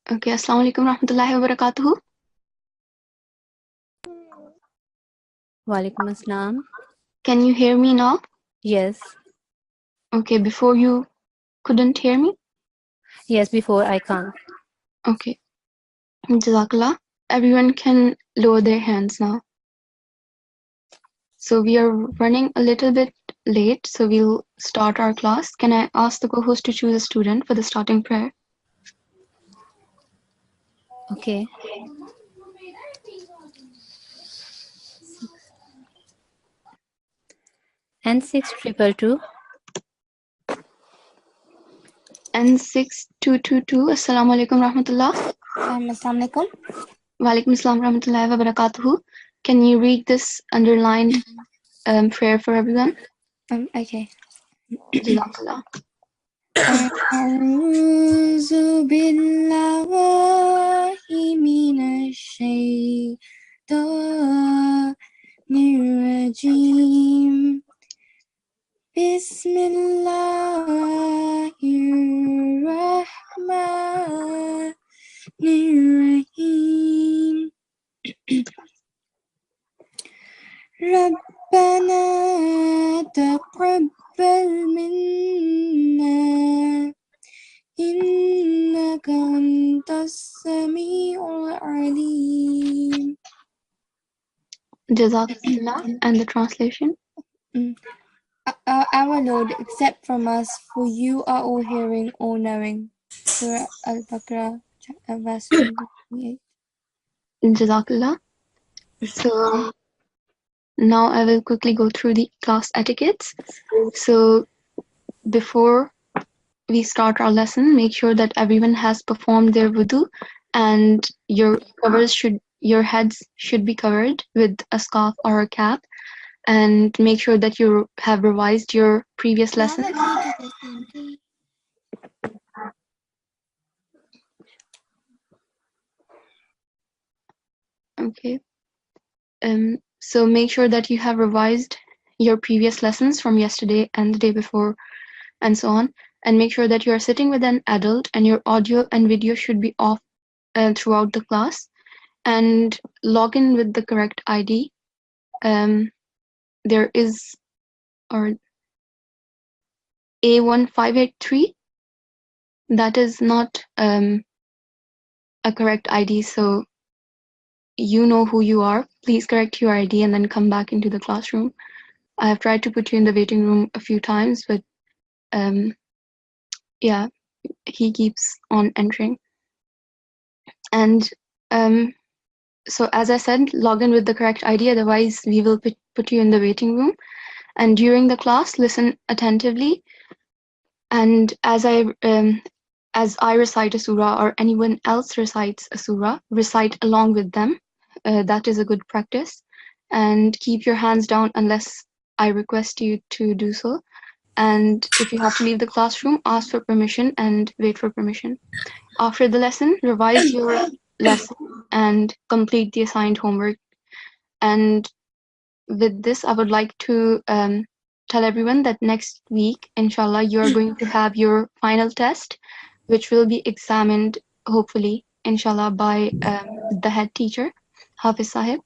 Okay, Assalamu alaikum warahmatullahi wabarakatuh. Walaikum assalam. Can you hear me now? Yes. Okay, before you couldn't hear me? Yes, before I can't. Okay. Jazakallah. Everyone can lower their hands now. So we are running a little bit late, so we'll start our class. Can I ask the co-host to choose a student for the starting prayer? Okay. N6222. N6222. Assalamu alaikum warahmatullah. Assalamu alaikum. Walaikum assalam warahmatullahi wabarakatuh. Can you read this underlined prayer for everyone? Okay. Jazakallah. أعوذ بالله من الشيطان الرجيم بسم الله الرحمن الرحيم ربنا تقبل منا إنك أنت السميع العليم. Jazakallah. And the translation? Our Lord, accept from us, for you are all hearing, all knowing. Surah Al-Baqarah, verse 28. Jazakallah. So now I will quickly go through the class etiquettes. So before we start our lesson, make sure that everyone has performed their wudu and your heads should be covered with a scarf or a cap, and make sure that you have revised your previous lessons. Okay. So make sure that you have revised your previous lessons from yesterday and the day before and so on, and make sure that you are sitting with an adult and your audio and video should be off throughout the class, and log in with the correct ID. There is or A1583, that is not a correct ID, so you know who you are. Please correct your ID and then come back into the classroom. I have tried to put you in the waiting room a few times, but yeah, he keeps on entering. And so as I said, log in with the correct ID, otherwise we will put you in the waiting room. And during the class, listen attentively. And as I recite a surah or anyone else recites a surah, recite along with them. That is a good practice. And keep your hands down unless I request you to do so. And if you have to leave the classroom, ask for permission and wait for permission. After the lesson, revise your lesson and complete the assigned homework. And with this, I would like to tell everyone that next week, inshallah, you're going to have your final test, which will be examined, hopefully, inshallah, by the head teacher, Hafiz Sahib.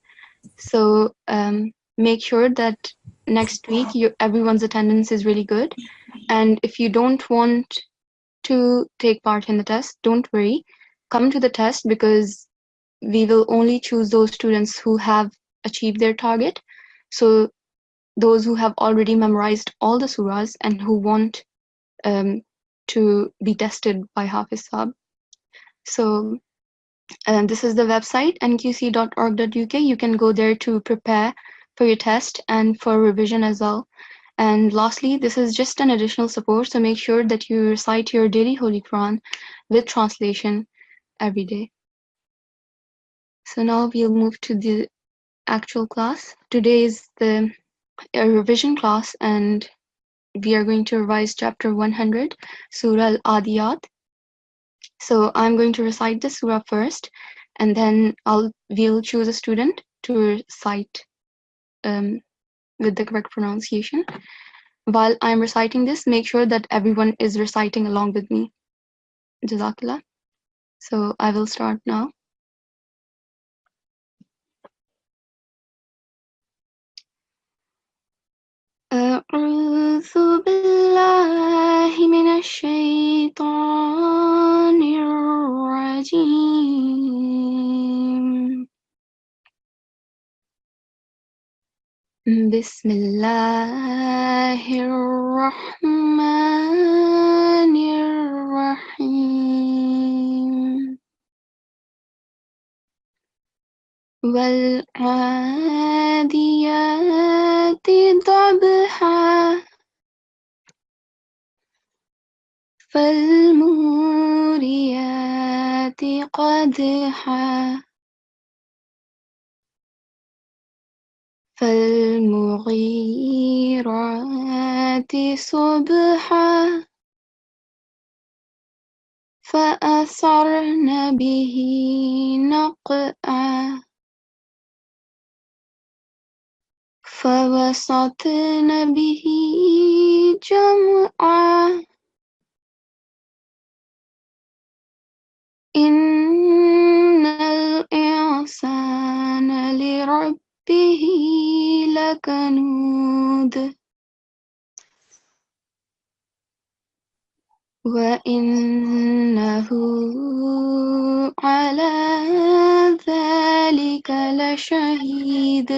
So make sure that next week everyone's attendance is really good. And if you don't want to take part in the test, don't worry. Come to the test, because we will only choose those students who have achieved their target. So those who have already memorized all the surahs and who want to be tested by Hafiz Sahib. So this is the website, nqc.org.uk. You can go there to prepare for your test and for revision as well. And lastly, this is just an additional support, so make sure that you recite your daily Holy Quran with translation every day. So now we'll move to the actual class. Today is the revision class, and we are going to revise chapter 100, Surah Al-Adiyat. So I'm going to recite the surah first, and then we'll choose a student to recite with the correct pronunciation. While I'm reciting this, make sure that everyone is reciting along with me. Jazakallah. So I will start now. أعوذ بالله من الشيطان الرجيم. بسم الله الرحمن الرحيم. والعاديات ضبحا فالموريات قدحا فالمغيرات صبحا فأثرن به نقعا فوسطن به جمعا إن الإنسان لربه لكنود وإنه على ذلك لشهيد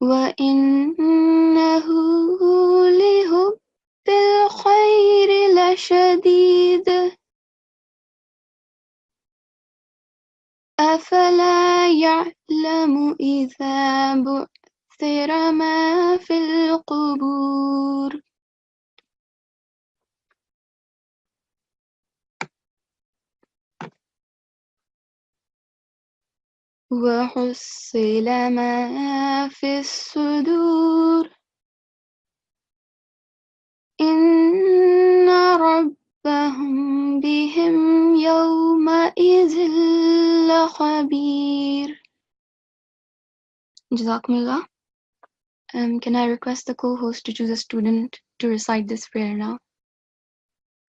وإنه لحب الخير لشديد أفلا يعلم إذا بعثر ما في القبور وحصل ما في الصدور إن ربهم بهم يومئذ لخبير. Jazakumullah. Can I request the co-host to choose a student to recite this prayer now?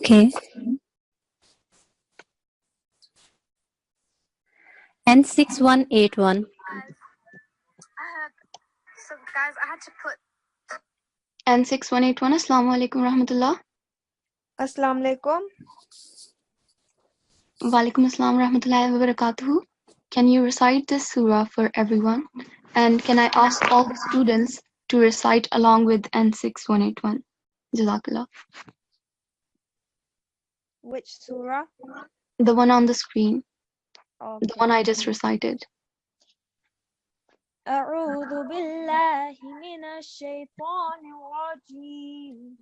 Okay. N6181. So guys, I had to put N6181. Assalamu alaikum rahmatullah. Assalamu alaikum. Walaikum assalam rahmatullahi wa barakatuhu. Can you recite this surah for everyone? And can I ask all the students to recite along with N6181? Jazakallah. Which surah? The one on the screen. Okay. The one I just recited. أعوذ بالله من الشيطان الرجيم.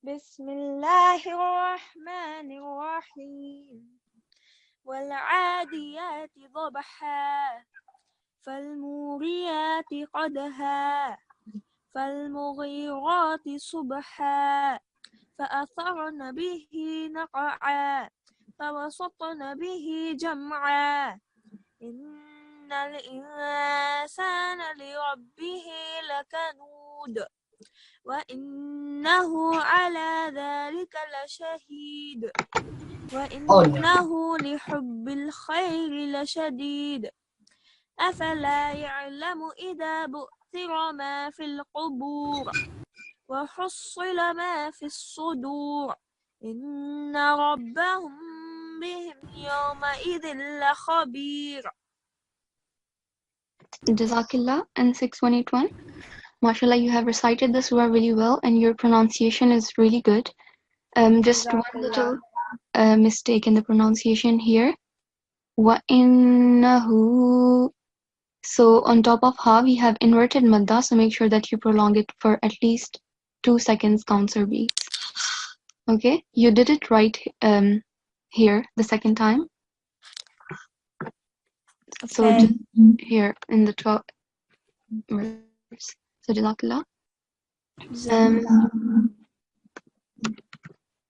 بسم الله الرحمن الرحيم. والعاديات ضبحا فالموريات قدحا فالمغيرات صبحا فأثرن به نقعا فوسطن به جمعا إن الإنسان لربه لكنود وإنه على ذلك لشهيد وإنه لحب الخير لشديد أفلا يعلم إذا بؤثر ما في القبور وحصل ما في الصدور إن ربهم بهم يومئذ لخبير. Jazakallah. N6181. MashaAllah, you have recited the surah really well and your pronunciation is really good. Just one little mistake in the pronunciation here. وَإِنَّهُ. So on top of ha, we have inverted madda, so make sure that you prolong it for at least 2 seconds counts or beats. Okay, you did it right here the second time. So just here in the 12th verse. So Jazakallah.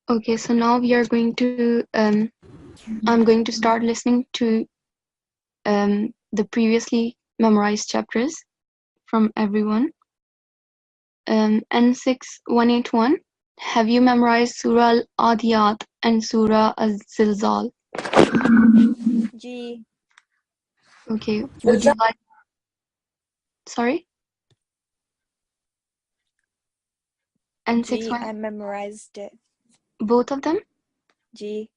Okay, so now we are going to I'm going to start listening to the previously memorized chapters from everyone. N6181. have you memorized Surah Al-Adiyat and Surah Az-Zilzal? G. Okay, would you like... Sorry? And G. 6-1, I memorized it. both of them? G.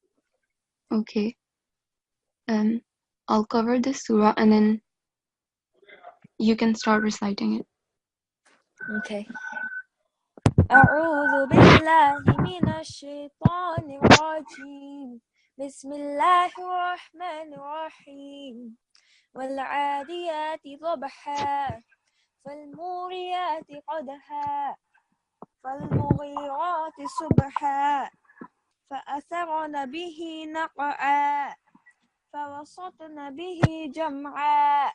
Okay. I'll cover this surah and then you can start reciting it. Okay. أعوذ بالله من الشيطان الرجيم بسم الله الرحمن الرحيم والعاديات ضبحا فالموريات قدحا فالمغيرات صبحا فأثرن به نقعا فوسطن به جمعا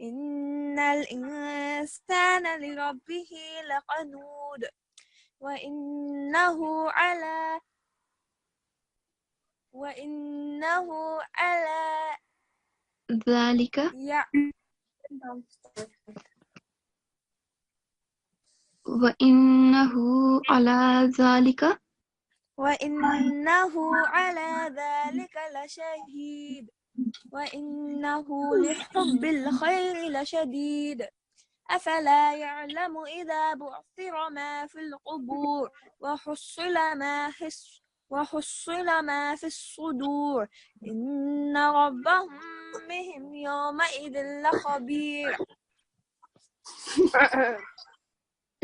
إن الإنسان لربه لقنود وإنه على ذلك وإنه على ذلك وإنه على ذلك لشهيد وإنه لحب الخير لشديد أفلا يعلم إذا بعثر ما في القبور وحصل ما في الصدور إن ربهم بهم يومئذ لخبير.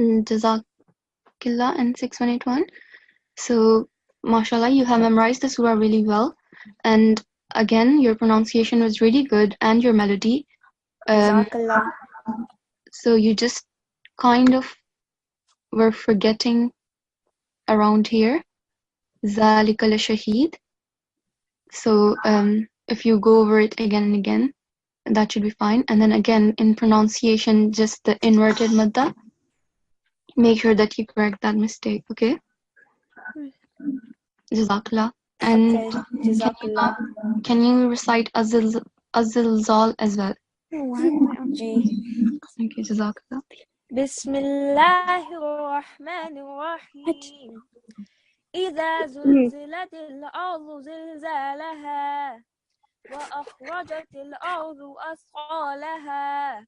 Jazakallah and 6181. So, mashallah, you have memorized the surah really well. And again, your pronunciation was really good and your melody. Jazakallah. So you just kind of were forgetting around here. ذَلِكَ لَشَهِيد. So if you go over it again and again, that should be fine. And then again, in pronunciation, just the inverted madda. Make sure that you correct that mistake, okay? Jazakallah. And Okay, Jazakallah. can you recite Az-Zilzal as well? G. Okay, Jazakallah. بسم الله الرحمن الرحيم إذا زلزلت الأرض زلزالها وأخرجت الأرض أثقالها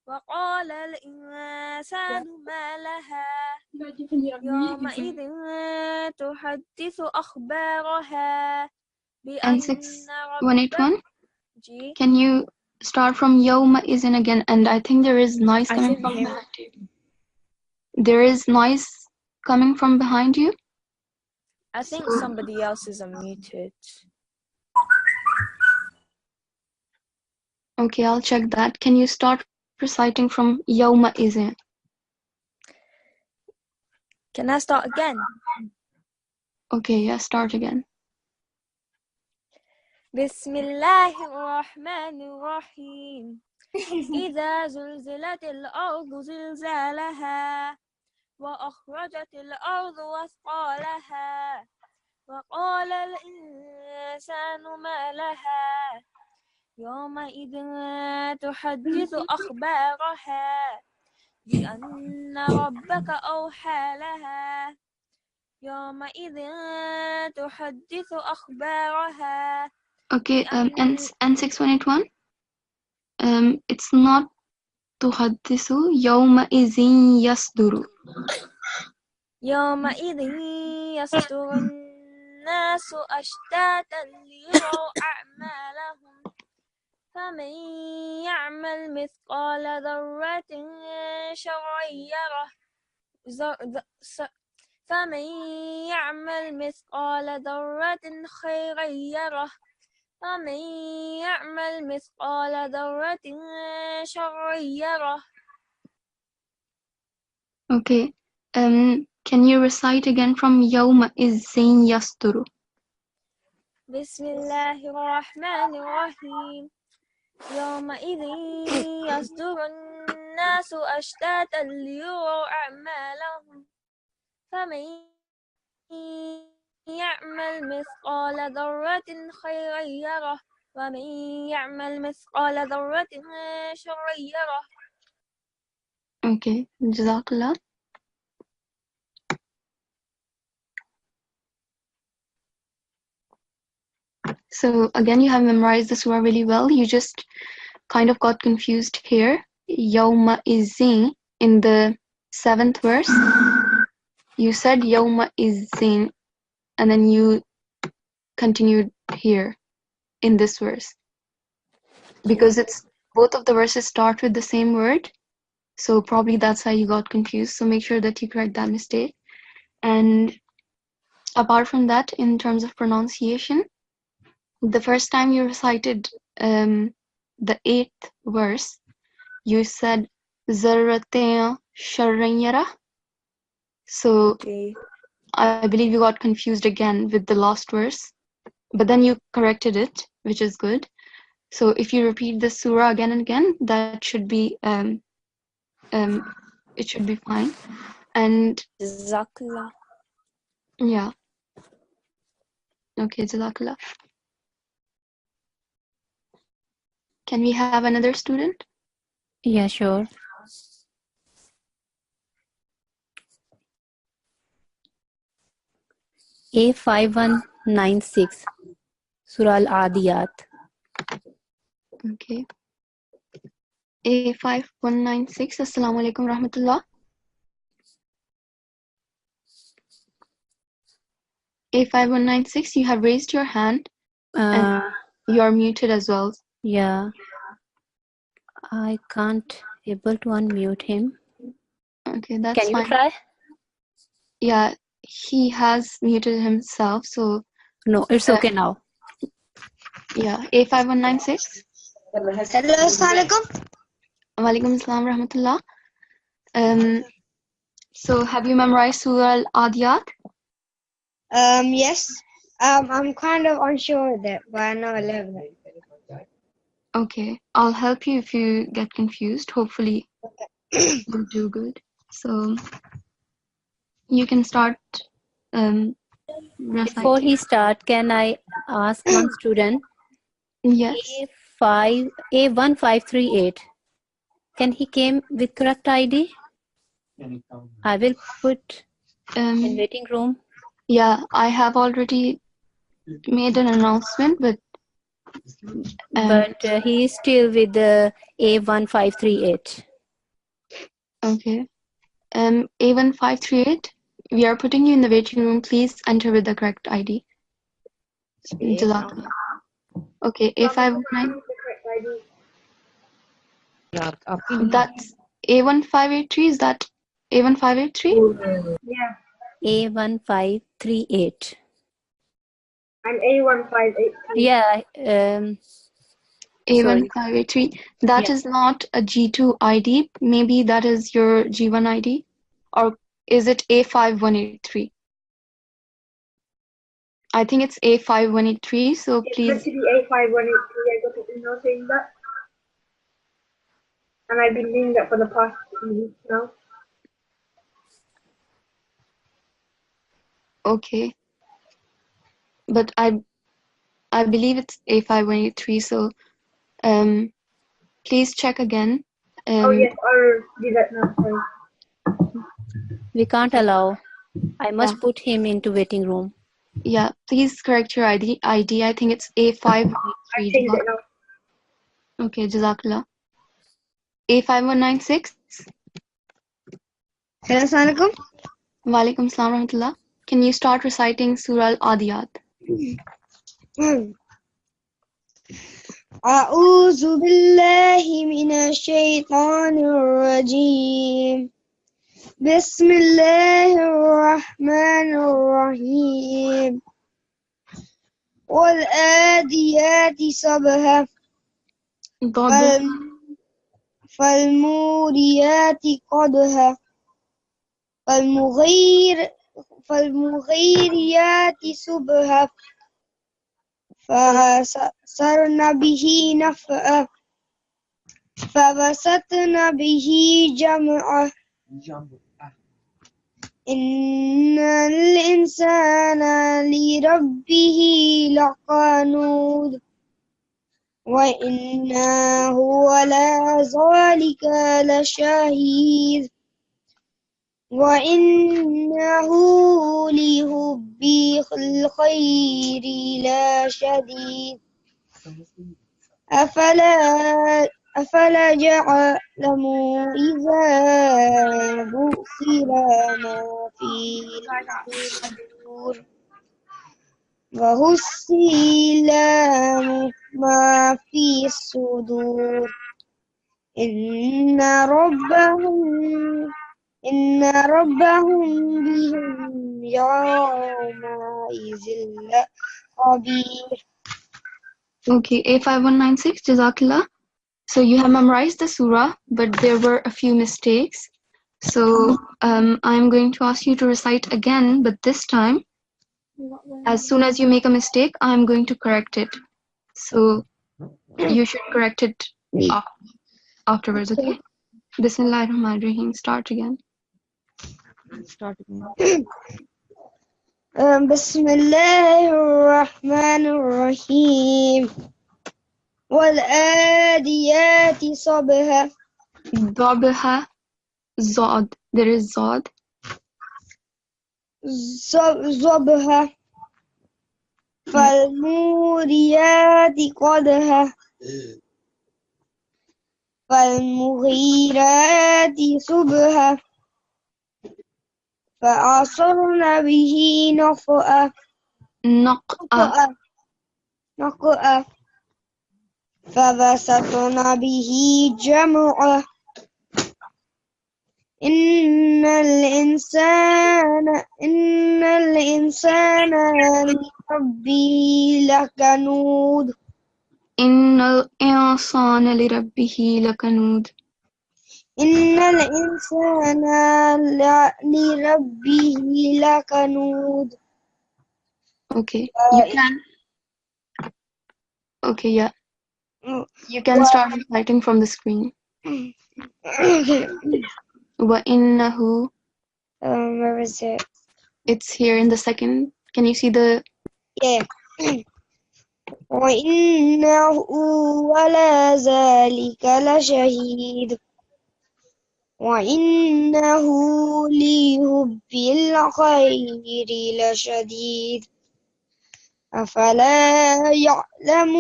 وقال الإنسان ما لها يومئذ تحدث أخبارها And بأن 6181, G. can you start from Yawma Izin again? And I think there is noise I coming didn't from hear. behind you. There is noise coming from behind you? I think somebody else is unmuted. Okay, I'll check that. Can you start reciting from Yawma Izin? Can I start again? Okay, yeah, start again. بسم الله الرحمن الرحيم إذا زلزلت الأرض زلزالها وأخرجت الأرض أثقالها وقال الإنسان ما لها يومئذ تحدث أخبارها بأن ربك أوحى لها يومئذ تحدث أخبارها. Okay, and 6181, it's not tuhaddisu, Yawma Izin Yasduru. يومئذ يصدر الناس أشتاتا ليروا أعمالهم فمن يعمل مثقال ذرة شرا يره فمن يعمل مثقال ذرة خيرا يره ومن يعمل مثقال ذرة شرا يره. Okay, can you recite again from Yawma Izin Yasduru? بسم الله الرحمن الرحيم يومئذ يصدر الناس أشتاتا ليروا أعمالهم فمن يعمل مثقال ذرة خيرا يره ومن يعمل مثقال ذرة شرا يره. Okay, Jazakallah. So again, you have memorized the surah really well. You just kind of got confused here. Yawma izin in the 7th verse. You said Yawma izin, and then you continued here in this verse. Because it's both of the verses start with the same word. So probably that's why you got confused. So make sure that you correct that mistake. And apart from that, in terms of pronunciation, the first time you recited the 8th verse, you said Zarratin Sharranyara. So Okay. I believe you got confused again with the last verse, but then you corrected it, which is good. So if you repeat the surah again and again, that should be it should be fine. And Jazakallah. yeah, okay, Jazakallah. Can we have another student? Yeah, sure. A5196, Surah Al-Adiyat. Okay. A5196. Assalamu alaikum rahmatullah. A5196, you have raised your hand and you are muted as well. Yeah, I can't able to unmute him. Okay, that's Can you fine. try? Yeah, he has muted himself, so No, it's okay now. yeah. A5196. Hello, assalamualaikum. Walaikum assalam rahmatullah. So have you memorized Surah Al-Adiyat? Yes. I'm kind of unsure of it, but I know 11. Okay, I'll help you if you get confused. Hopefully you'll do good. So you can start Before reciting. he start, can I ask one student? Yes. A1538. Can he came with correct ID? I will put in waiting room. Yeah, I have already made an announcement, but He is still with the A1538. okay. A1538, we are putting you in the waiting room. Please enter with the correct ID. Jazakallah. Okay, A519. That's A1583. Is that A1583? Yeah. A1538. I'm A1583. Yeah. Sorry. A1583. That is not a G2 ID. Maybe that is your G1 ID. Or is it A5183? I think it's A5183. So It's please. meant to be A5183. I got an email saying that. And I've been doing that for the past 2 weeks now. Okay. But I believe it's A5183. So please check again. Oh yes, I'll do that now. Sorry. We can't allow. I must Yeah. put him into waiting room. Yeah, please correct your ID. I think it's I've A513. changed it now. Okay, Jazakallah. A5196. Hello, assalamualaikum. Walaikum salam rahmatullah. Can you start reciting Surah Al-Adiyat? أعوذ بالله من الشيطان الرجيم بسم الله الرحمن الرحيم والآديات صبها فالموريات قدها فالمغيريات صبها فأثرن به نفعا فوسطن به جمعا إن الإنسان لربه لقنود وإنه على ذلك لشهيد وإنه لحب الخير لشديد أفلا يعلم إذا بؤثر ما في الصدور وحصل ما في الصدور إن ربهم بهم يومئذ خبير. Okay, A5196, Jazakallah. So you have memorized the surah, but there were a few mistakes. So I'm going to ask you to recite again, but this time, as soon as you make a mistake, I'm going to correct it. So you should correct it afterwards, okay? Bismillahirrahmanirrahim. Start again. بسم الله الرحمن الرحيم والآديات صبها Dabiha, Zod. There is Zod. صبها فالموريات قدها فالمغيرات صبها فأصرن به نقعا فبسطن به جمعا إن الإنسان لربه لكنود Innal insana lirabbihi lakanud. إن الإنسان لربه لكنود. Okay, you can. Okay, yeah. You can start reciting from the screen. Wa innahu. Where is it? It's here in the second. Can you see the? Yeah. وإنه على ذلك لشهيد وإنه لحب الخير لشديد أفلا يعلم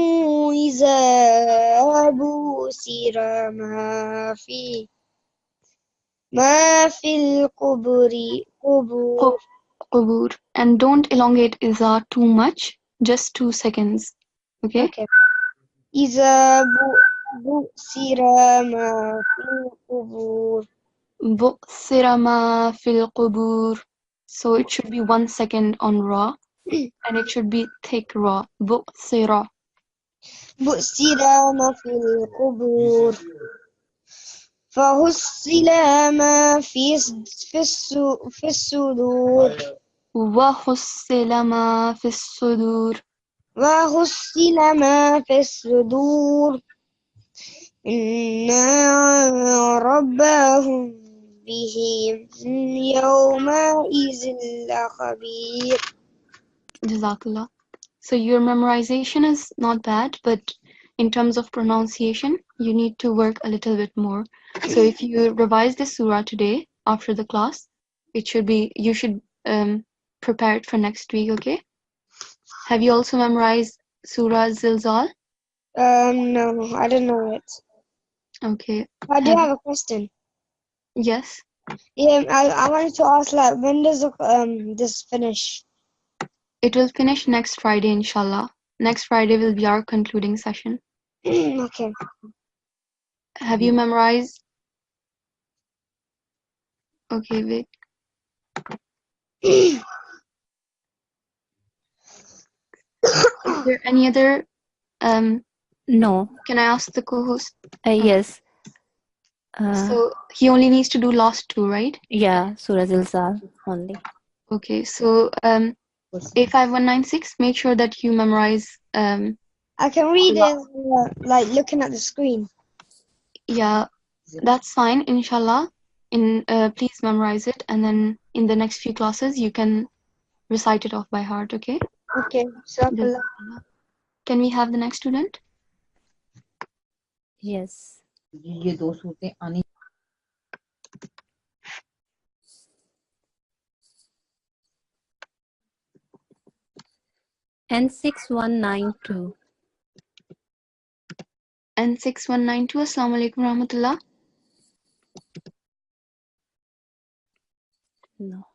إذا بؤثر ما في القبور Qubur. And don't elongate iza too much. Just 2 seconds. Okay? Okay. إذا بؤثر ما في القبور Bu'thira ma fil qubur. So it should be 1 second on ra. And it should be thick ra. Bu'thira. بؤثر ما في القبور فحصل ما في الصدور وحصل ما في الصدور. وحصل ما في الصدور إن ربهم بهم يومئذ لخبير. Jazakallah. So your memorization is not bad, but in terms of pronunciation, you need to work a little bit more. So if you revise this surah today after the class, you should prepare it for next week, okay? Have you also memorized Surah Zilzal? No, I don't know it. Okay. I do have a question. Yes. Yeah, I wanted to ask, like, when does this finish? It will finish next Friday, inshallah. Next Friday will be our concluding session. Okay. Have you memorized? Okay, wait. Is there any other? No. Can I ask the co-host? Yes. So he only needs to do last 2, right? Yeah, Surah Zilzal only. Okay, so A5196, make sure that you memorize. I can read it like looking at the screen. Yeah, that's fine, inshallah. Please memorize it, and then in the next few classes you can recite it off by heart, okay? Okay. So Can we have the next student? Yes. N6192. N6192. Assalamu alaikum rahmatullah. No,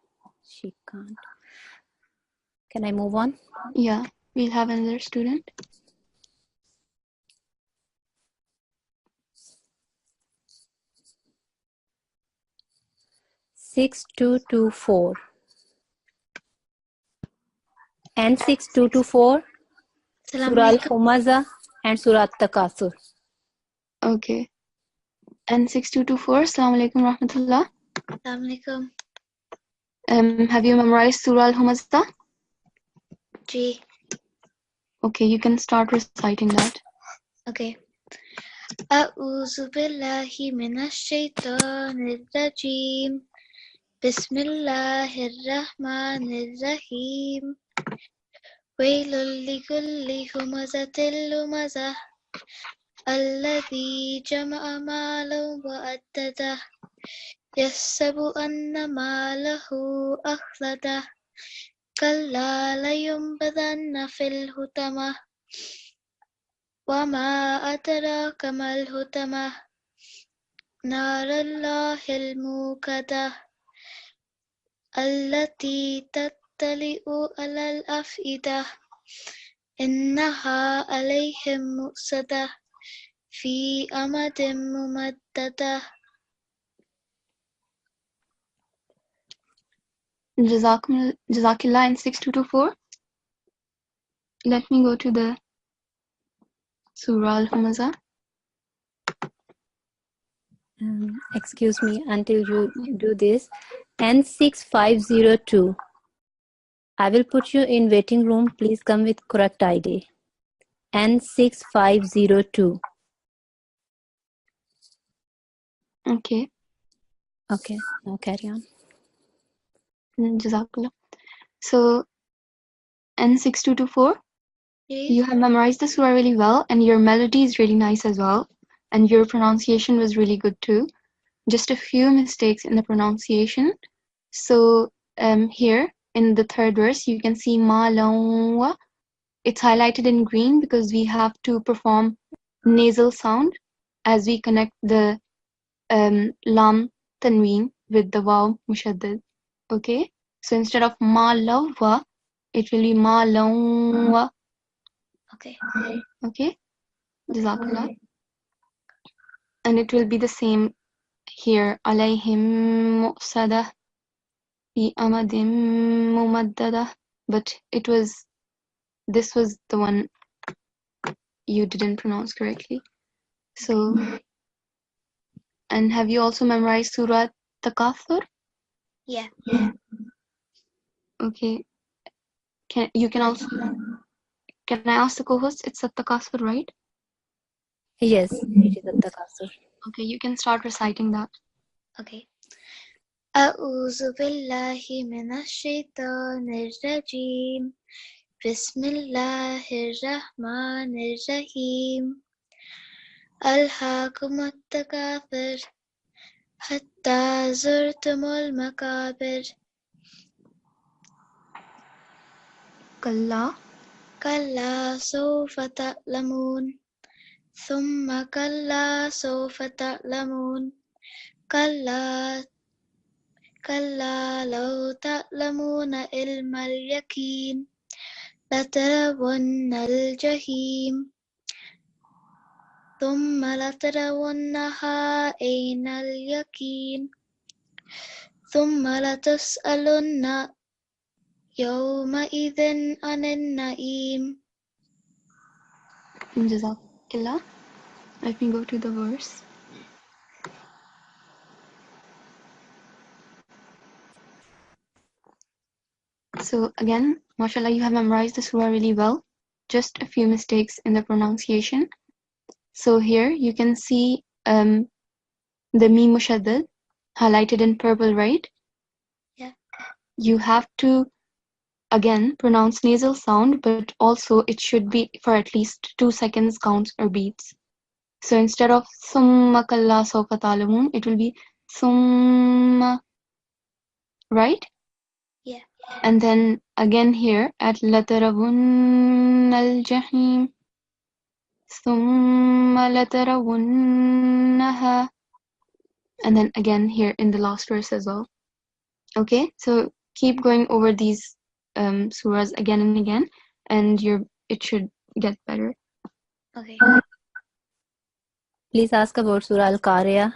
she can't. Can I move on? Yeah, we'll have another student. N6224. N6224. Surah Al-Humaza and Surah At-Takasur. Okay. N6224. Assalamu alaikum rahmatullah. Assalamualaikum. Have you memorized Surah Al-Humaza? G. Okay, you can start reciting that. Okay. أعوذ بالله من الشيطان الرجيم. بسم الله الرحمن الرحيم. ويل لكل همزة لمزة الذي جمع مالا وعدده يحسب أن ماله أخلده كلا لينبذن في الحطمة وما أدراك ما الحطمة نار الله الموقدة التي تطلع على الأفئدة إنها عليهم مؤصدة في أمد ممددة. Jazakillah in 6224. Let me go to the Surah Al-Humaza. Excuse me until you do this. N6502. I will put you in waiting room. Please come with correct ID. N6502. Okay. Okay, now carry on. Jazakallah. So, N6224, you have memorized the surah really well, and your melody is really nice as well, and your pronunciation was really good too. Just a few mistakes in the pronunciation. So, here in the third verse, you can see ma lawa. It's highlighted in green because we have to perform nasal sound as we connect the lam tanween with the waw mushaddad. Okay, so instead of ma lawa, it will be ma lawa. Okay. Okay, Jazakallah. And it will be the same here. Alayhim mu'sada fi amadim mumaddada. But this was the one you didn't pronounce correctly. So, and have you also memorized Surah Takathur? Yeah. Okay. Can I ask the co-host? It's a Takathur, right? Yes, it is At-Takasur. Okay, you can start reciting that. Okay. أعوذ بالله من الشيطان الرجيم. بسم الله الرحمن الرحيم. ألهاكم التكاثر حتى زرتم المقابر. كلا سوف تعلمون ثم كلا سوف تعلمون كلا لو تعلمون علم اليقين لترون الجحيم ثم لترونها عين اليقين ثم لتسألن يومئذ عن النعيم. Jazakallah. Let me go to the verse. So again, mashallah, you have memorized the surah really well. Just a few mistakes in the pronunciation. So here you can see the mim mushaddad highlighted in purple, right? Yeah. You have to again pronounce nasal sound, but also it should be for at least 2 seconds counts or beats. So instead of summa kalla sawfa ta'lamun, it will be summa, right? Yeah. And then again here at لَتَرَوُنَّ الْجَحِيمِ ثُمَّ لَتَرَوُنَّهَا. And then again here in the last verse as well. Okay, so keep going over these surahs again and again, and it should get better. Okay. Please ask about Surah Al-Qari'ah.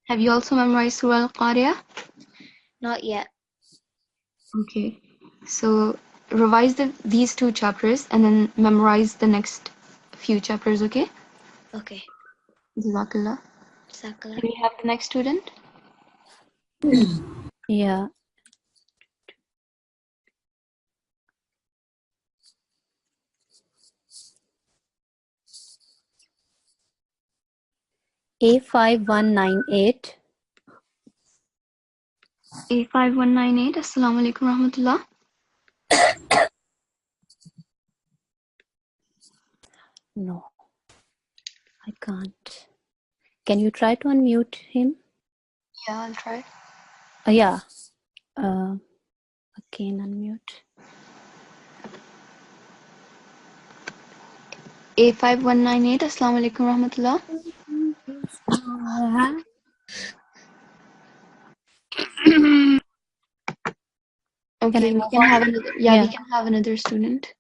Have you also memorized Surah Al-Qari'ah? Not yet. Okay, so revise these two chapters and then memorize the next few chapters, okay? Okay. Jazakallah. Sakala. Can we have the next student? Yeah. A5198. A5198, Assalamu alaikum rahmatullah. No, I can't. Can you try to unmute him? Yeah, I'll try. Yeah. Again, unmute. A5198, Assalamu alaikum rahmatullah. Okay, we can have another. Yeah, we can have another student.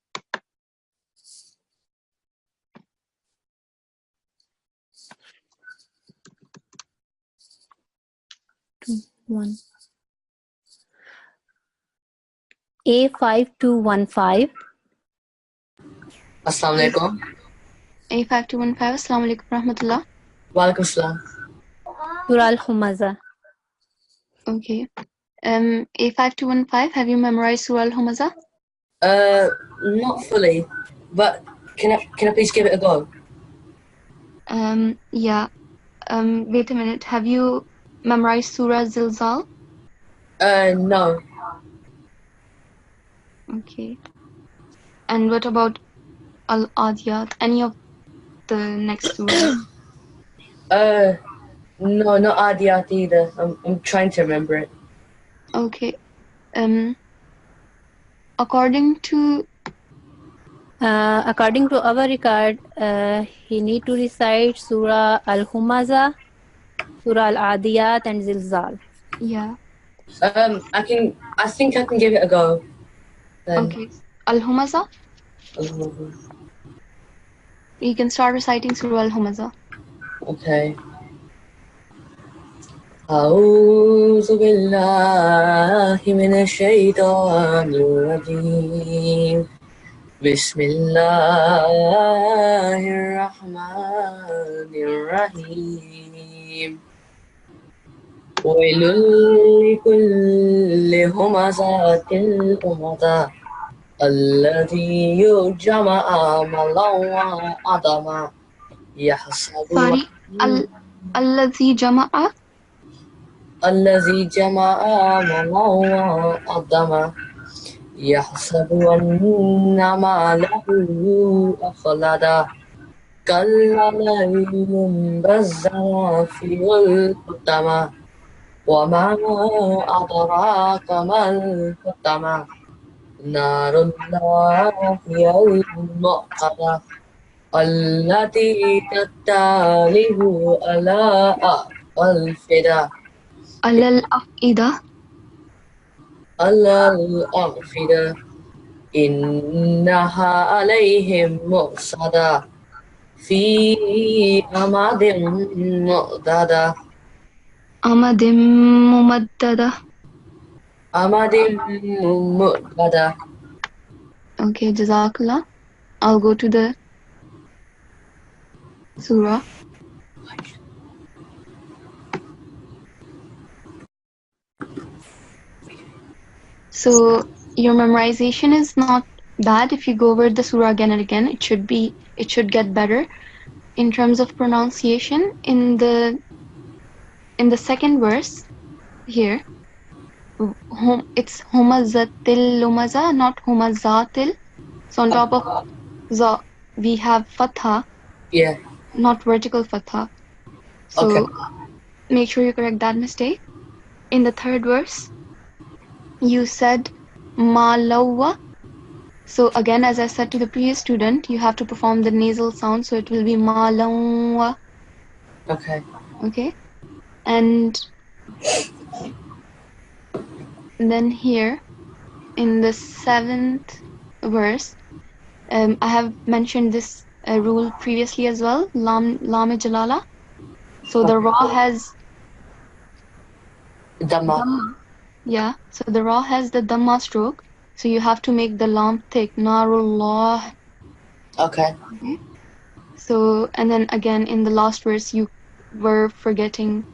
One. A5215. Assalamu alaikum. A5215, Assalamu alaikum rahmatullah. Walaikum salam. Surah Al-Humaza. Okay. A5215, have you memorized Surah Al-Humaza? Not fully, but can I please give it a go? Yeah. Wait a minute. Have you memorized Surah Zilzal? No. Okay. And what about Al-Adiyat? Any of the next surahs? No, not Adiyat either. I'm trying to remember it. Okay. According to our record, he need to recite Surah Al-Humaza, Surah Al-Adiyat, and Zilzal. yeah. I think I can give it a go. Then. Okay. Al-Humaza? You can start reciting Surah Al-Humaza. Okay. أعوذ بالله من الشيطان الرجيم بسم الله الرحمن الرحيم ويل لكل همزة لمزة الذي يجمع مالا وعظما يحسب Sorry. Allazi jama'a? الذي جمع مالا وعظما يحسب أن ماله أخلدا كلا لينبذن في الحطمة وما أدراك ما الحطمة نار الله الموقدة التي تطلع على الأفئدة على الأفئدة إنها عليهم مؤصدة في أمد مؤددة أمد ممددة. أمد مؤددة. Okay, Jazakallah. I'll go to the surah. So your memorization is not bad. If you go over the surah again and again, it should get better. In terms of pronunciation, in the second verse here, it's humazatil lumaza, not humazatil. So on top of za, we have fatha. Yeah. Not vertical fatha. So okay. Make sure you correct that mistake. In the third verse, you said malawa. So again, as I said to the previous student, you have to perform the nasal sound, so it will be malawa. Okay. Okay, and then here in the 7th verse, I have mentioned this rule previously as well. Lam jalala. So the ra has Dhamma. yeah. So the ra has the dhamma stroke. So you have to make the lam thick. Narullah. Okay. Okay. So and then again in the last verse you were forgetting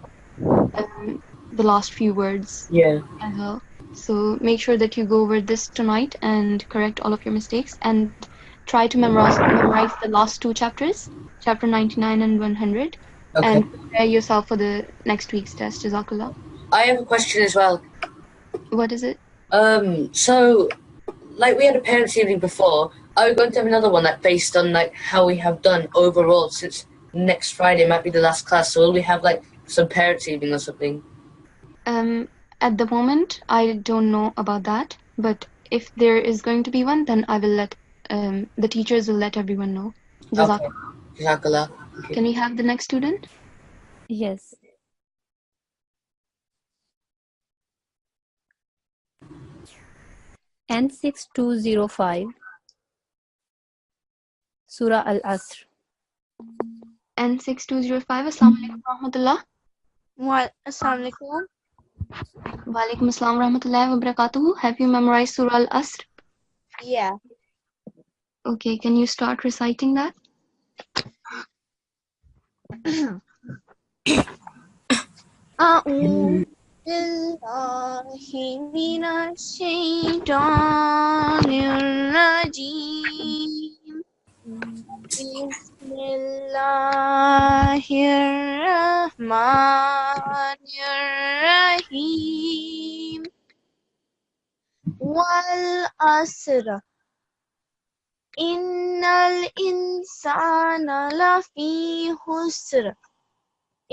the last few words Yeah. as well. So make sure that you go over this tonight and correct all of your mistakes and try to memorize the last 2 chapters, chapter 99 and 100, Okay. and prepare yourself for the next week's test. Jazakallah. I have a question as well. What is it? So, like we had a parents' evening before, are we going to have another one like based on like how we have done overall since next Friday might be the last class? So will we have like some parents' evening or something? At the moment, I don't know about that, but if there is going to be one, then I will let the teachers will let everyone know. Okay. Jazakallah. Jazakallah. Can we have the next student? Yes. N6205, Surah Al-Asr. N6205. Assalamu alaikum warahmatullah. Assalamualaikum. Wa alaikum assalam warahmatullahi wabarakatuh. Have you memorized Surah Al-Asr? Yeah. Okay, can you start reciting that? أعوذ بالله من الشيطان الرجيم بسم الله الرحمن الرحيم والعصر إن الإنسان لفي خسر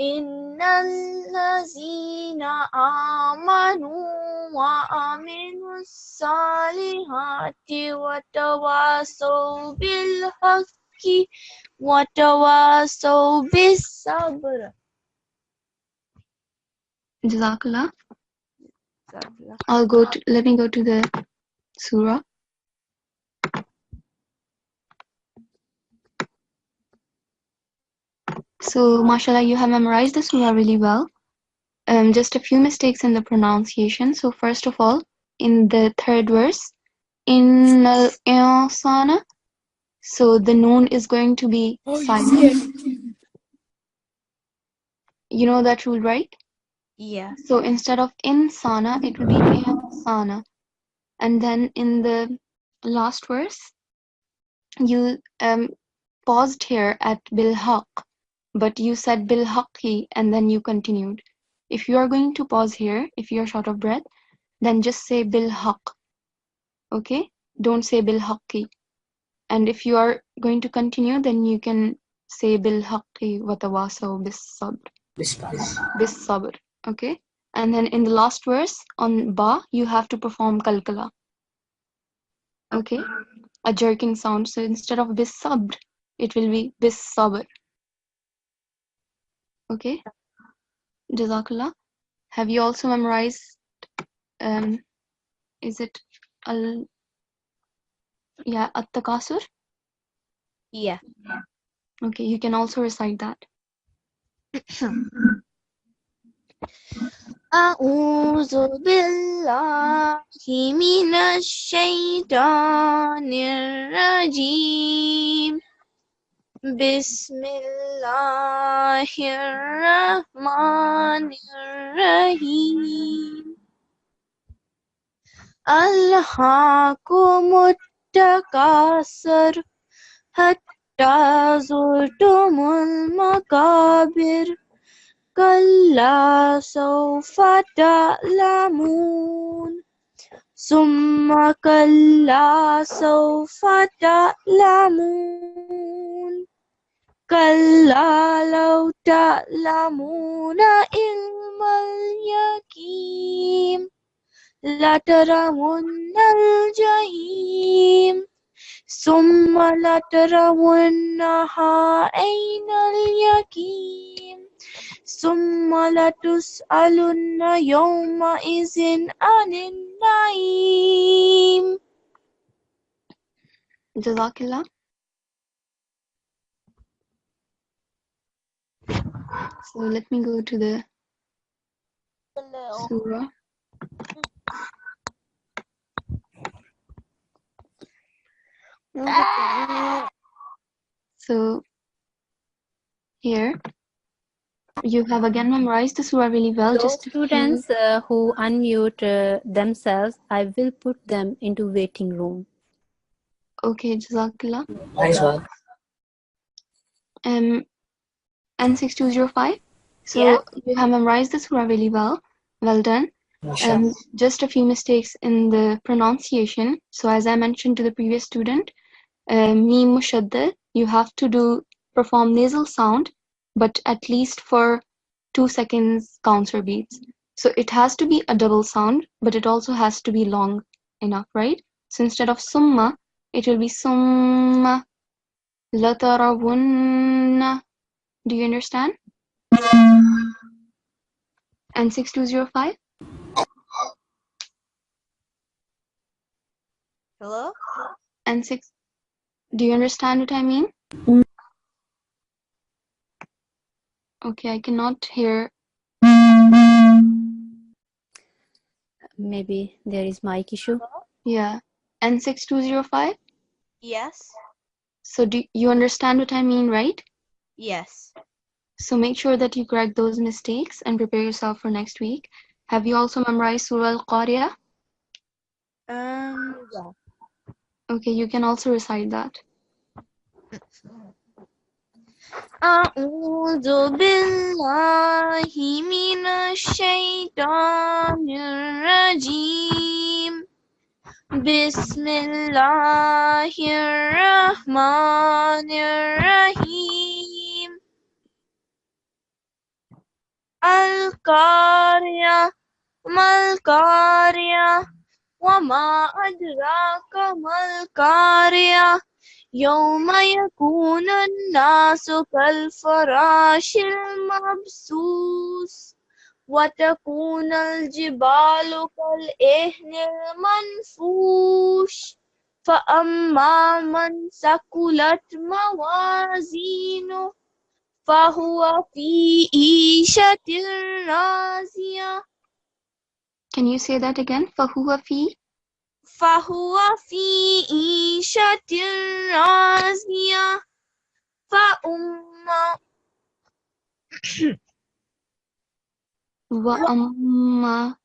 إلا الذين آمنوا وعملوا الصالحات وتواصوا بالحق وتواصوا بالصبر. Jazakallah. Let me go to the surah. So, mashallah, you have memorized the surah really well. Just a few mistakes in the pronunciation. So, first of all, in the 3rd verse, innal insana, so the noon is going to be silent. You know that rule, right? Yeah. So instead of insana, it will be insana. And then in the last verse, you paused here at bilhaq, but you said bilhaqi and then you continued. If you are going to pause here, if you are short of breath, then just say bilhaq. Okay? Don't say bilhaqi. And if you are going to continue, then you can say bilhaqi wa tawasaw bis sabr. Okay? And then in the last verse on ba, you have to perform kalkala. Okay? A jerking sound. So instead of bis sabr, it will be bis sabr. Okay? Jazakallah. Have you also memorized, is it at-takasur? Yeah. Okay, you can also recite that. أعوذ بالله من الشيطان الرجيم بسم الله الرحمن الرحيم ألهاكم التكاثر حتى زرتم المقابر كلا سوف تعلمون ثم كلا سوف تعلمون كلا لو تعلمون علم اليقين لترون الجحيم ثم لترونها عين اليقين ثم لتسألن يومئذ عن النعيم. Jazakallah. So let me go to the surah. So here you have again memorized the surah really well. Those Just a few. students who unmute themselves, I will put them into waiting room. Okay, Jazakallah. Nice one. N6205. So Yeah. you have memorized the surah really well. Well done. Mashallah. Just a few mistakes in the pronunciation. So as I mentioned to the previous student, Mim Mushaddad, you have to perform nasal sound, but at least for 2 seconds counts or beats. So it has to be a double sound, but it also has to be long enough, right? So instead of summa, it will be summa latarawunna. Do you understand? And 6205? Hello? And 6. Do you understand what I mean? Okay, I cannot hear. Maybe there is mic issue. Yeah. And 6205? Yes. So do you understand what I mean, right? Yes. So make sure that you correct those mistakes and prepare yourself for next week. Have you also memorized Surah Al-Qari'ah? Yeah. Okay, you can also recite that. أعوذ بالله من الشيطان الرجيم بسم الله الرحمن الرحيم القارية ما القارية وما أدراك ما القارية يوم يكون الناس كالفراش المبثوث وتكون الجبال كالعهن المنفوش فأما من ثقلت موازينه فهو في عيشة راضية. Can you say that again? فَهُوَ فِي فهو في عيشة راضية وَأَمَّا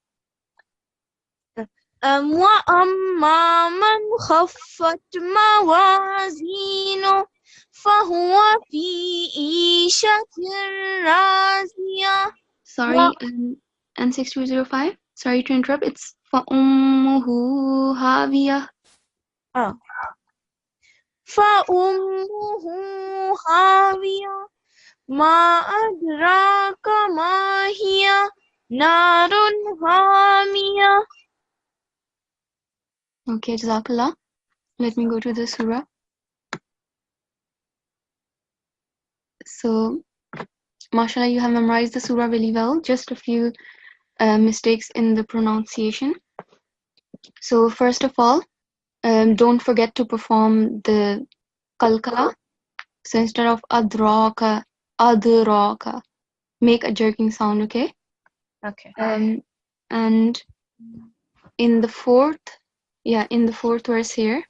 وأما من خفت موازينه فهو في عيشة راضية. Sorry, N6205. Sorry to interrupt. It's فَأُمُّهُ هَاوِيَةٌ. فأمه هاوية ما أدراك ما هي نار حامية. Okay, Jazakallah. Let me go to the surah. So, mashallah, you have memorized the surah really well. Just a few mistakes in the pronunciation. So, first of all, don't forget to perform the kalkala. So, instead of adraka, make a jerking sound, okay? Okay. And in the fourth verse here,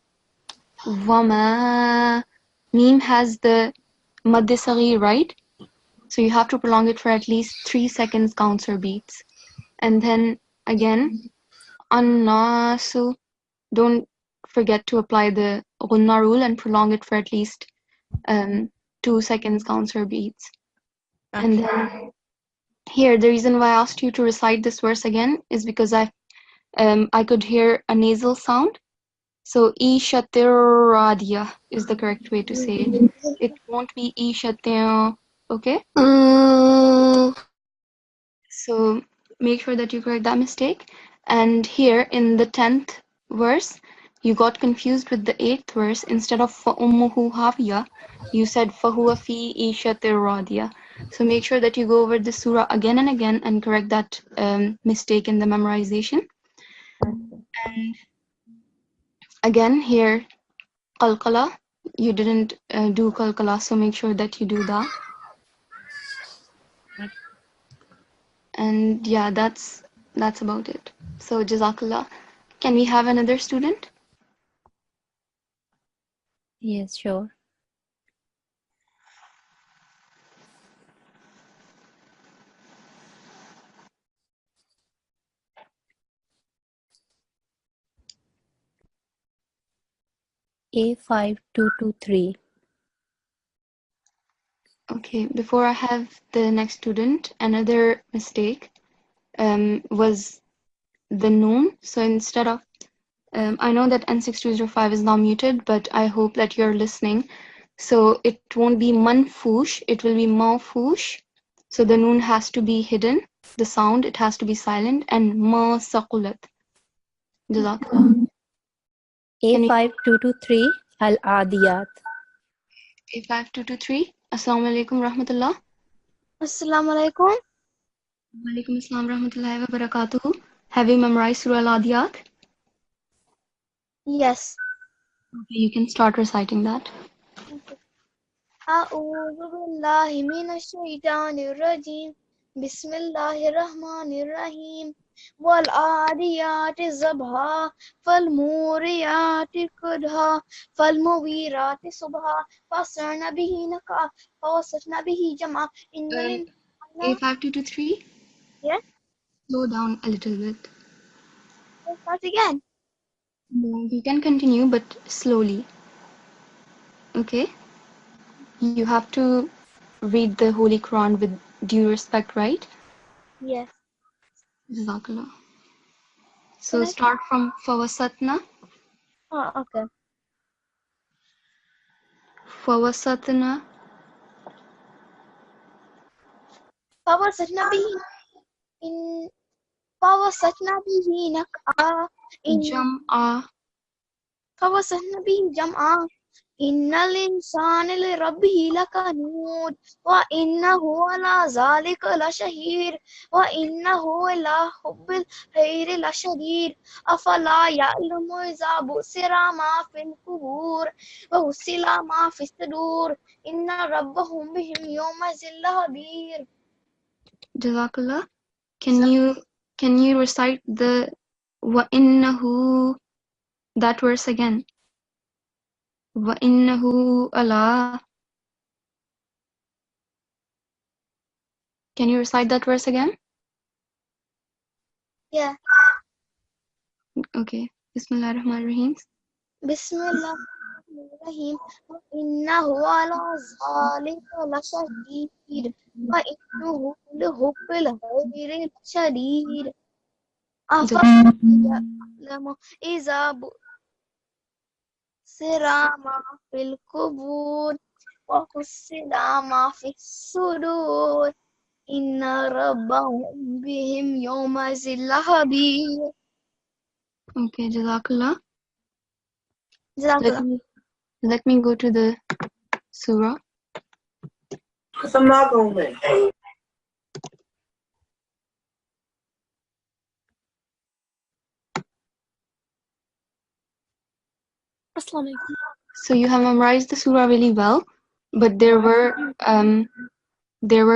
Wama, Mim has the Madd Saghir, right? So you have to prolong it for at least 3 seconds counts or beats. And then again, Annasu, don't forget to apply the Ghunna rule and prolong it for at least 2 seconds counts or beats. Okay. And then here, the reason why I asked you to recite this verse again is because I could hear a nasal sound. So Ishatir Radia is the correct way to say it. It won't be Ishatir, okay? So make sure that you correct that mistake. And here in the 10th verse, you got confused with the 8th verse. Instead of فَأُمُّهُ هَاوِيَةٌ, you said فَهُوَ فِي عِيشَةٍ رَاضِيَةٍ. So make sure that you go over the surah again and again and correct that mistake in the memorization. And again here, qalqala, you didn't do qalqala, so make sure that you do that. And yeah, that's about it. So Jazakallah. Can we have another student? Yes, sure. A5223. Okay, before I have the next student, another mistake was the noon. So instead of, I know that N6205 is now muted, but I hope that you're listening. So it won't be manfush, it will be mawfush. So the noon has to be hidden, the sound, it has to be silent, and ma saqulat. Jazakallah. A5223. Al-Adiyat. A5223. Assalamu alaikum rahmatullah. Assalamu alaikum. Walaikum assalam rahmatullahi wa barakatuhu. Have you memorized Surah Al-Adiyat? Yes. Okay, you can start reciting that. أعوذ بالله من الشيطان الرجيم بسم الله الرحمن الرحيم والعاديات ضبحا فالموريات قدحا فالمغيرات صبحا فأثرن به نقعا فوسطن به جمعا إن A5223. Yeah. Slow down a little bit. Let's start again. No, you can continue, but slowly. Okay? You have to read the Holy Quran with due respect, right? Yes. Jazakallah. So start from Fawasatna. Oh, okay. Fawasatna. فوسطن به إن فوسطن به نقعا Jam'a. فوسطن به جمعا إن الإنسان لربه لكنود وإنه على ذلك لشهيد وإنه إلى حب الخير لشديد أفلا يعلم إذا بؤثر ما في القبور وحصل ما في الصدور إن ربهم بهم يومئذ لخبير. Jazakallah. Can you recite the وَإِنَّهُ, that verse again? وَإِنَّهُ أَلَا. Can you recite that verse again? Yeah. Okay. Bismillah ar-Rahman ar-Rahim. بسم الله الرحمن الرحيم وإنه على ذلك لشهيد وإنه لحب الخير لشديد أفلا يعلم إذا بؤثر ما في القبور وحصل ما في الصدور إن ربهم بهم يومئذ لخبير. Okay, Jazakallah. جزاك Let me go to the surah. Because I'm not going to win. So you have memorized the surah really well, but there were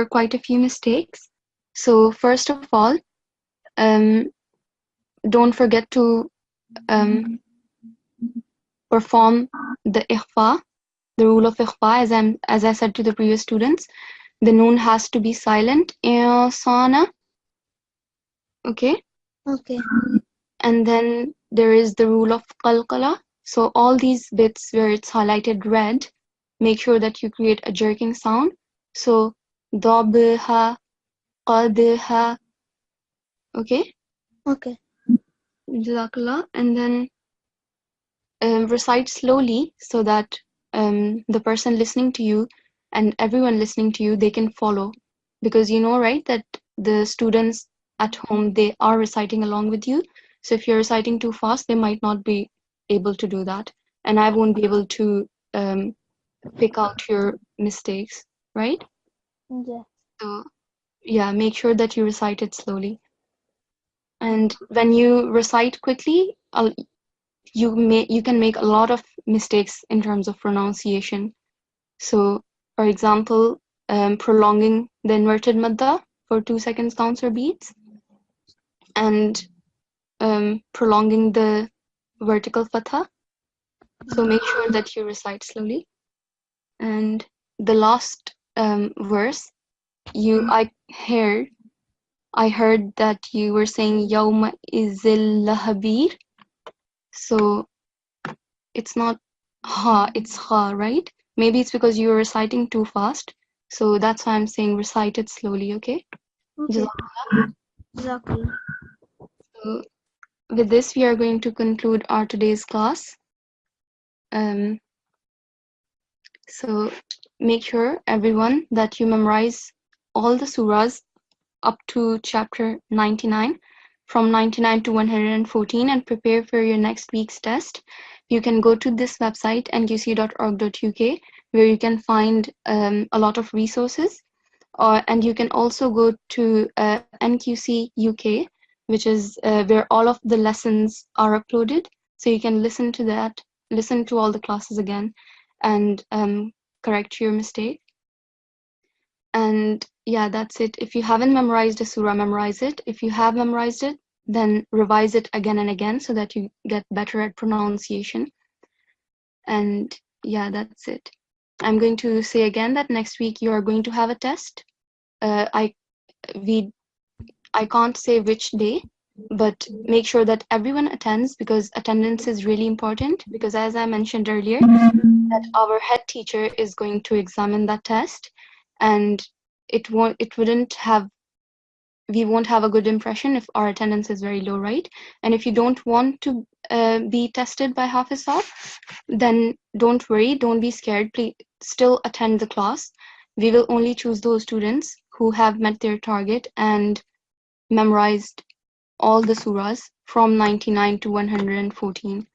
quite a few mistakes. So first of all, don't forget to perform the ikhfa, the rule of ikhfa, as I said to the previous students. The noon has to be silent. Sana. Okay. Okay. And then there is the rule of qalqala. So all these bits where it's highlighted red, make sure that you create a jerking sound. So dabha, qadha. Okay. Okay. Jazakallah. And then recite slowly so that the person listening to you and everyone listening to you, they can follow. Because you know, right, that the students at home, they are reciting along with you. So if you're reciting too fast, they might not be able to do that. And I won't be able to pick out your mistakes, right? Yeah. So yeah, make sure that you recite it slowly. And when you recite quickly, you can make a lot of mistakes in terms of pronunciation. So, for example, prolonging the inverted madda for 2 seconds counts or beats, and prolonging the vertical fatha. So make sure that you recite slowly. And the last verse, I heard that you were saying Yawma izil lahabir. So it's not ha, it's ha, right? Maybe it's because you were reciting too fast. So that's why I'm saying recite it slowly, okay? Okay. Jazakallah. So with this, we are going to conclude our today's class. So make sure, everyone, that you memorize all the surahs up to chapter 99, from 99 to 114, and prepare for your next week's test. You can go to this website, nqc.org.uk, where you can find a lot of resources. And you can also go to Nqc UK, which is where all of the lessons are uploaded. So you can listen to that, listen to all the classes again, and correct your mistake. And yeah, that's it. If you haven't memorized a surah, memorize it. If you have memorized it, then revise it again and again so that you get better at pronunciation. And yeah, that's it. I'm going to say again that next week you are going to have a test. I can't say which day, but make sure that everyone attends, because attendance is really important. Because as I mentioned earlier, that our head teacher is going to examine that test, and we won't have a good impression if our attendance is very low, right? And if you don't want to be tested by Hafiz Saab, then don't worry, don't be scared. Please still attend the class. We will only choose those students who have met their target and memorized all the surahs from 99 to 114,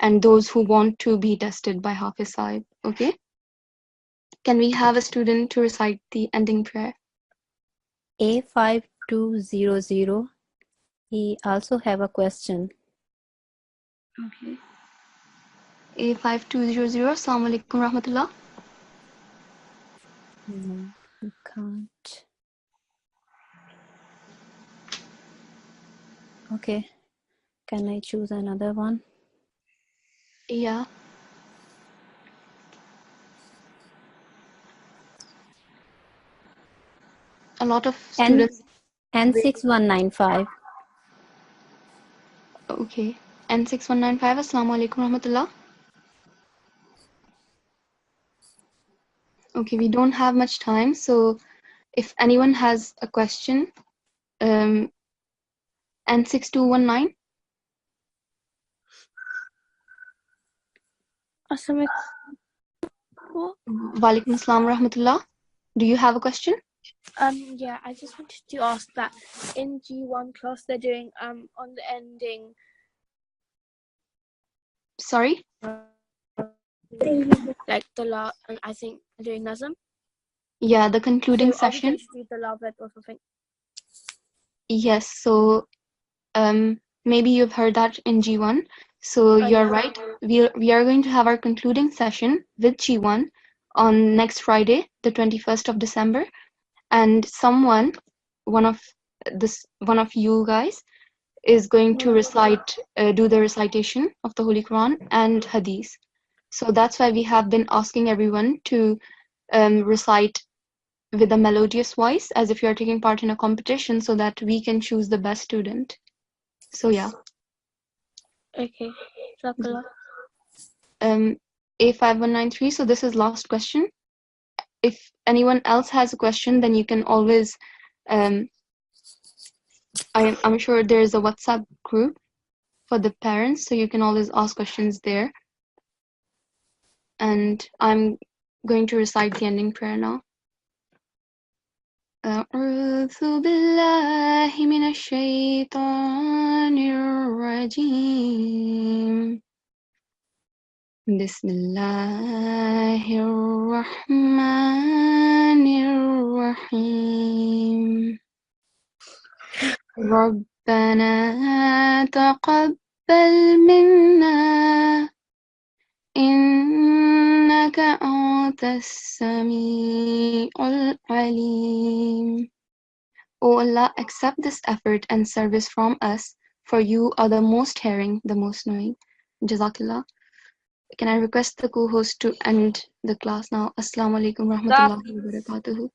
and those who want to be tested by Hafiz Saab. Okay? Can we have a student to recite the ending prayer? A5200. He also have a question. Okay. A5200. Assalamu alaikum rahmatullah. No, you can't. Okay. Can I choose another one? Yeah. A lot of students. N6195. Okay. N6195. Assalamu alaikum rahmatullah. Okay, we don't have much time, so if anyone has a question, N6219. Walaikum assalam rahmatullah. Do you have a question? Yeah, I just wanted to ask that in G1 class they're doing on the ending. Sorry? Like the and I think they're doing Nazm. Yeah, the concluding So are we session. going to do the Lavet or something? Yes, so maybe you've heard that in G1. So you're yeah. right. We are going to have our concluding session with G1 on next Friday, the 21st of December. And one of you guys is going to do the recitation of the Holy Quran and Hadith. So that's why we have been asking everyone to recite with a melodious voice, as if you're taking part in a competition, so that we can choose the best student. So yeah. Okay. Jazakallah. A5193. So this is last question. If anyone else has a question, then you can always. I'm sure there's a WhatsApp group for the parents, so you can always ask questions there. And I'm going to recite the ending prayer now. أعوذ بالله من الشيطان الرجيم بسم الله الرحمن الرحيم ربنا تقبل منا إنك أنت السميع العليم. O Allah, accept this effort and service from us, for you are the most hearing, the most knowing. Jazakallah. Can I request the co-host to end the class now? Assalamu alaikum warahmatullahi wabarakatuh.